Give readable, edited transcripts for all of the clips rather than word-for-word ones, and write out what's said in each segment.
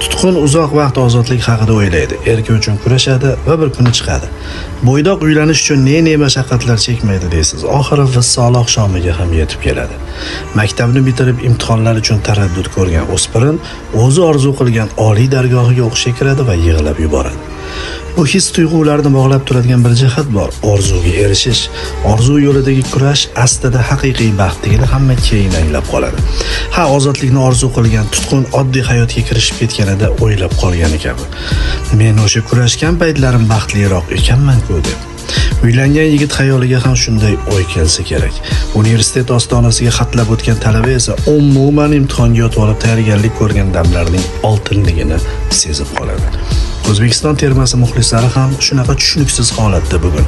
Tutqun uzoq vaqt ozodlik haqida o'ylaydi, erki uchun kurashadi va bir kuni chiqadi. Bo'ydoq uylanish uchun ne mashaqqatlar chekmaydi deysiz. Oxiri Vissol oqshomiga ham yetib keladi. Maktabni bitirib imtihonlar uchun taraddud ko'rgan o'spirin o'zi orzu qilgan oliy dargohiga o'qishga kiradi va yig'lab yuboradi. Bu his tuyg'ularni bog'lab turadigan bir jihat bor. Orzuga erishish, orzu yo'lidagi kurash aslida haqiqiy baxtligini hamma keyin anglab qoladi. Ozodlikni orzu qilgan Tutqun oddiy hayotga kirishib ketganida o'ylab qolgani kabi. Men o'sha kurashgan paytlarim baxtliroq ekanman-ku deb. Uylangan yigit xayoliga ham shunday o'y kelsa kerak. Universitet ostonasiga xatlab o'tgan talaba esa umuman imtihonga yotib olib tayyorgarlik ko'rgan damlarning oltinligini sezib qoladi. O'zbekiston termasi muxlislari ham shunaqa tushuniksiz holatda bugun.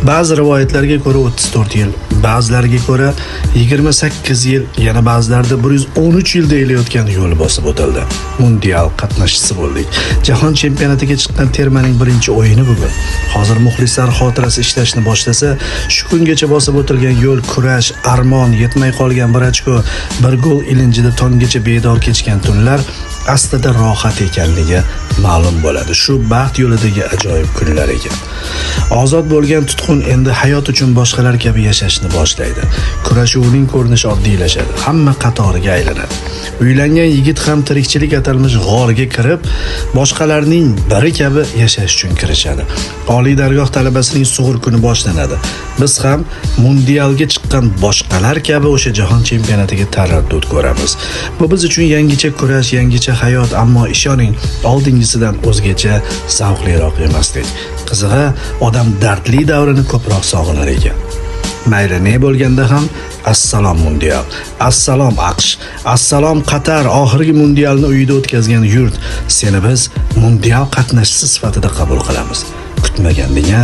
Ba'zi rivoyatlarga ko'ra 34 yil, ba'zilariga ko'ra 28 yil, yana ba'zilarda 113 yil deyilayotgan yo'l bosib o'tildi. Mundial qatnashchisi bo'ldik. Jahon chempionatiga chiqqan termaning birinchi o'yini bugun. Hozir muxlislar xotirasi ishlashni boshlasa, shu kungacha bosib o'tilgan yo'l, kurash, armon, yetmay qolgan bir ochko, bir gol ilinjida tonggacha bedor kechgan tunlar aslida rohat ekanligi ma'lum bo'ladi. Shu baxt yo'lidagi ajoyib kunlar ekan. Ozod bo'lgan Tutqun endi hayot uchun boshqalar kabi yashashni boshlaydi. Kurashuvining ko'rinishi oddiylashadi. Hamma qatoriga aylanadi. Uylangan yigit ham tirikchilik atalmish g'orga kirib, boshqalarning biri kabi yashash uchun kirishadi. Oliy dargoh talabasining sug'ur kuni boshlanadi. Biz ham mundialga chiqqan boshqalar kabi o'sha jahon chempionatiga taraddud ko'ramiz. Bu biz uchun yangicha kurash, yangicha hayot, ammo ishoning, oldingisidan o'zgacha zavqliroq emasdek. Qizig'i, odam dardli davrini ko'proq sog'inar ekan. Mayli ne bo'lganda ham assalom mundial, assalom AQSh, assalom Qatar, oxirgi mundialni uyida o'tkazgan yurt. Seni biz mundial qatnashchisi sifatida qabul qilamiz. Kutmaganding-a?